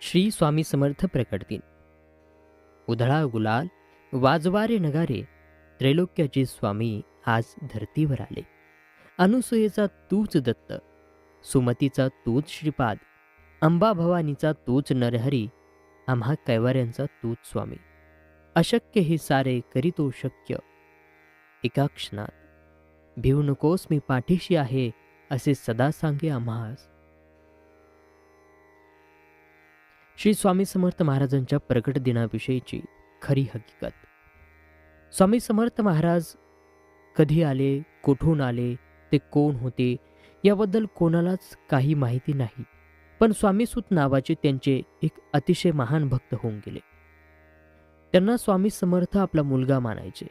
श्री स्वामी समर्थ प्रकट दिन. उधळा गुलाल, वाजवारे नगारे, त्रैलोक्याचे स्वामी आज धर्तीवर आले. अनुसूयेचा तूच दत्त, सुमतीचा तूच श्रीपाद, अंबा भवानीचा तूच नरहरी, आम्हा कैवाऱ्यांचा तूच स्वामी. अशक्य हे सारे करीतो शक्य, एका क्षणात. भिवू नकोस मी पाठीशी आहे, असे सदा सांगे आम्हास. श्री स्वामी समर्थ महाराजांच्या प्रकट दिनाविषयीची खरी हकीकत. स्वामी समर्थ महाराज कधी आले, कुठून आले, ते कोण होते याबद्दल कोणालाच काही माहिती नाही. पण स्वामीसूत नावाचे त्यांचे एक अतिशय महान भक्त होऊन गेले. त्यांना स्वामी समर्थ आपला मुलगा मानायचे.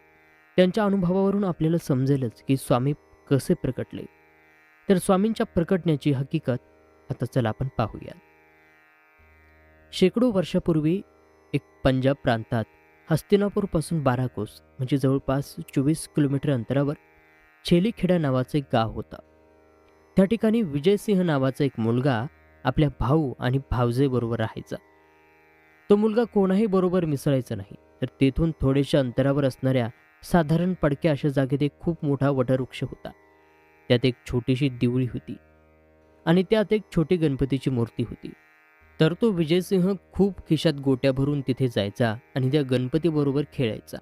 त्यांच्या अनुभवावरून आपल्याला समजेलच की स्वामी कसे प्रकटले. तर स्वामींच्या प्रकटण्याची हकीकत आता चला आपण पाहूया. शेकडो वर्षापूर्वी एक पंजाब प्रांतात हस्तिनापूरपासून 12 कोस म्हणजे जवळपास 24 किलोमीटर अंतरावर छेलीखेडा नावाचं एक गाव होतं. त्या ठिकाणी विजयसिंह नावाचा एक मुलगा आपल्या भाऊ आणि भावजेबरोबर राहायचा. तो मुलगा कोणाही बरोबर मिसळायचा नाही. तर तेथून थोडेशा अंतरावर असणाऱ्या साधारण पडक्या अशा जागेत एक खूप मोठा वटवृक्ष होता. त्यात एक छोटीशी दिवळी होती आणि त्यात एक छोटी गणपतीची मूर्ती होती. तर तो विजयसिंह खूप खिशात गोट्या भरून तिथे जायचा आणि त्या गणपतीबरोबर खेळायचा.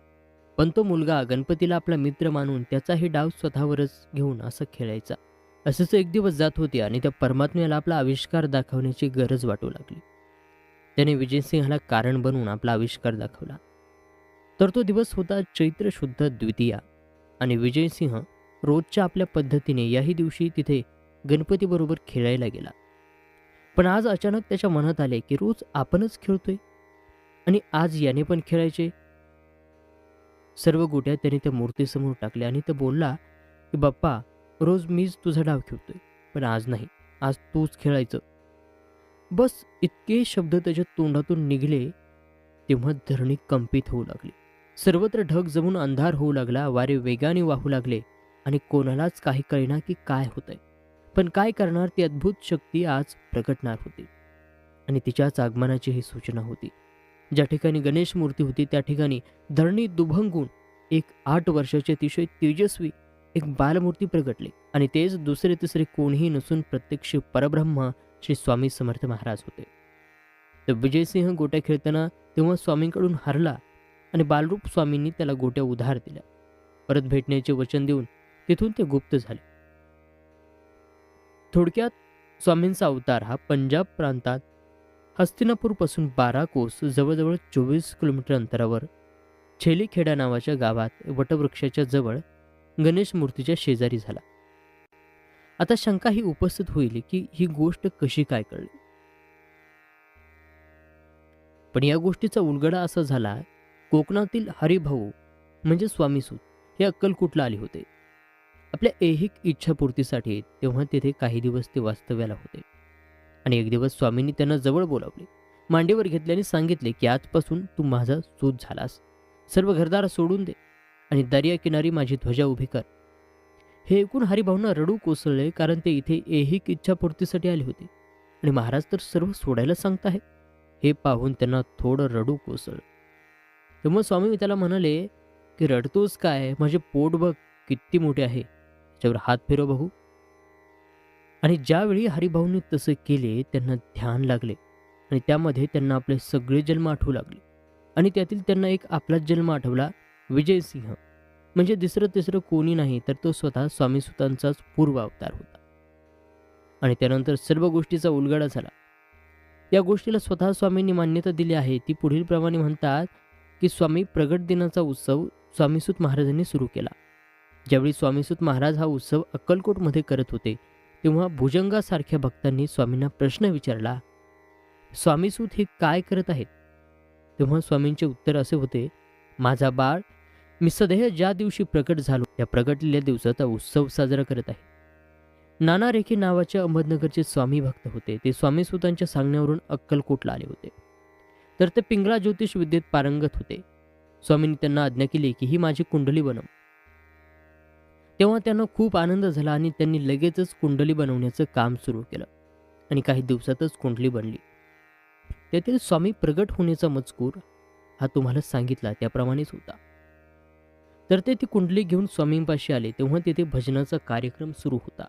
पण तो मुलगा गणपतीला आपला मित्र मानून त्याचाही डाव स्वतःवरच घेऊन असं खेळायचा. असंच एक दिवस जात होते आणि त्या परमात्म्याला आपला आविष्कार दाखवण्याची गरज वाटू लागली. त्याने विजयसिंहाला कारण बनवून आपला आविष्कार दाखवला. तर तो दिवस होता चैत्र शुद्ध द्वितीया आणि विजयसिंह रोजच्या आपल्या पद्धतीने याही दिवशी तिथे गणपतीबरोबर खेळायला गेला. पण आज अचानक त्याच्या मनात आले की रोज आपणच खेळतोय आणि आज याने पण खेळायचे. सर्व गोट्या त्याने त्या मूर्तीसमोर टाकल्या आणि तो बोलला की बाप्पा, रोज मीच तुझा डाव खेळतोय, पण आज नाही, आज तूच खेळायचं. बस इतके शब्द त्याच्या तोंडातून निघले तेव्हा धरणी कंपित होऊ लागली. सर्वत्र ढग जमून अंधार होऊ लागला. वारे वेगाने वाहू लागले आणि कोणालाच काही कळेना की काय होतंय. पण काय करणार, ती अद्भुत शक्ती आज प्रकटणार होती आणि तिच्याच आगमनाची ही सूचना होती. ज्या ठिकाणी गणेश मूर्ती होती त्या ठिकाणी धरणी दुभंगून एक 8 वर्षाचे अतिशय तेजस्वी एक बालमूर्ती प्रगटले आणि तेच दुसरे तिसरे कोणीही नसून प्रत्यक्ष परब्रह्म श्री स्वामी समर्थ महाराज होते. तर विजयसिंह गोट्या खेळताना तेव्हा स्वामींकडून हरला आणि बालरूप स्वामींनी त्याला गोट्या उधार दिल्या. परत भेटण्याचे वचन देऊन तिथून ते गुप्त झाले. थोडक्यात स्वामींचा अवतार हा पंजाब प्रांतात हस्तिनापूरपासून 12 कोस जवळजवळ 24 किलोमीटर अंतरावर छेलीखेडा नावाच्या गावात वटवृक्षाच्या जवळ गणेश मूर्तीच्या शेजारी झाला. आता शंका ही उपस्थित होईल की ही गोष्ट कशी काय कळली. पण या गोष्टीचा उलगडा असा झाला, कोकणातील हरिभाऊ म्हणजे स्वामीसूत हे अक्कलकोटला आले होते आपल्या ऐहिक इच्छापूर्तीसाठी. तेव्हा तिथे काही दिवस ते वास्तव्याला होते आणि एक दिवस स्वामींनी त्यांना जवळ बोलावले, मांडीवर घेतल्याने सांगितले की आजपासून तू माझा सूत झालास. सर्व घरदार सोडून दे आणि दर्या किनारी माझी ध्वजा उभी कर. हे ऐकून हरिभाऊंना रडू कोसळले, कारण ते इथे ऐहिक इच्छापूर्तीसाठी आले होते आणि महाराज तर सर्व सोडायला सांगताहेत. हे पाहून त्यांना थोडं रडू कोसळलं. तेव्हा स्वामी त्याला म्हणाले की रडतोस काय, माझे पोट बघ किती मोठे आहे, त्याच्यावर हात फिरव बघू. आणि ज्यावेळी हरिभाऊंनी तसे केले त्यांना ध्यान लागले आणि त्यामध्ये त्यांना आपले सगळे जन्म आठवू लागले आणि त्यातील त्यांना एक आपलाच जन्म आठवला, विजयसिंह. म्हणजे दुसरं तिसरं कोणी नाही तर तो स्वतः स्वामीसुतांचाच पूर्व अवतार होता. आणि त्यानंतर सर्व गोष्टीचा उलगडा झाला. या गोष्टीला स्वतः स्वामींनी मान्यता दिली आहे. ती पुढील प्रमाणे म्हणतात की स्वामी प्रगट दिनाचा उत्सव स्वामीसूत महाराजांनी सुरू केला. ज्यावेळी स्वामीसूत महाराज हा उत्सव अक्कलकोटमध्ये करत होते तेव्हा भुजंगासारख्या भक्तांनी स्वामींना प्रश्न विचारला, स्वामीसूत हे काय करत आहेत. तेव्हा स्वामींचे उत्तर असे होते, माझा बाळ, मी सदैव ज्या दिवशी प्रकट झालो त्या प्रगटलेल्या दिवसाचा उत्सव साजरा करत आहे. नाना रेखे नावाचे अहमदनगरचे स्वामी भक्त होते. ते स्वामीसूतांच्या सांगण्यावरून अक्कलकोटला आले होते. तर ते पिंगळा ज्योतिष विद्येत पारंगत होते. स्वामींनी त्यांना आज्ञा केली की ही माझी कुंडली बनव. तेव्हा त्यांना खूप आनंद झाला आणि त्यांनी लगेचच कुंडली बनवण्याचं काम सुरू केलं आणि काही दिवसातच कुंडली बनली. तेथील स्वामी प्रगट होण्याचा मजकूर हा तुम्हाला सांगितला त्याप्रमाणेच होता. तर ते ती कुंडली घेऊन स्वामींपाशी आले तेव्हा तेथे भजनाचा कार्यक्रम सुरू होता.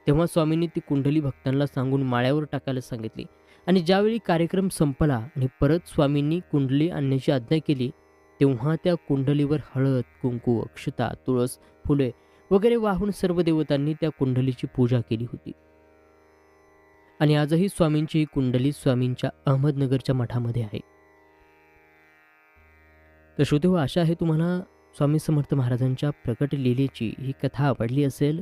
तेव्हा स्वामींनी ती कुंडली भक्तांना सांगून माळ्यावर टाकायला सांगितली आणि ज्यावेळी कार्यक्रम संपला आणि परत स्वामींनी कुंडली आणण्याची आज्ञा केली, तेव्हा त्या कुंडलीवर हळद, कुंकू, अक्षता, तुळस, फुले वगैरे वाहून सर्व देवतांनी त्या कुंडलीची पूजा केली होती. आणि आजही स्वामींची ही कुंडली स्वामींच्या अहमदनगरच्या मठामध्ये आहे. तर श्रोतेहो, आशा आहे तुम्हाला स्वामी समर्थ महाराजांच्या प्रकट लीलेची ही कथा आवडली असेल.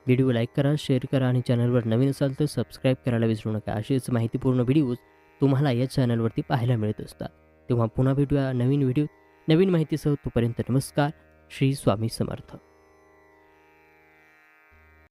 व्हिडिओ लाईक करा, शेअर करा आणि चॅनलवर नवीन असाल तर सबस्क्राईब करायला विसरू नका. असेच माहितीपूर्ण व्हिडिओज तुम्हाला या चॅनलवरती पाहायला मिळत असतात. तेव्हा पुन्हा भेटूया नवीन व्हिडिओ नवीन माहितीसह. तोपर्यंत नमस्कार. श्री स्वामी समर्थ.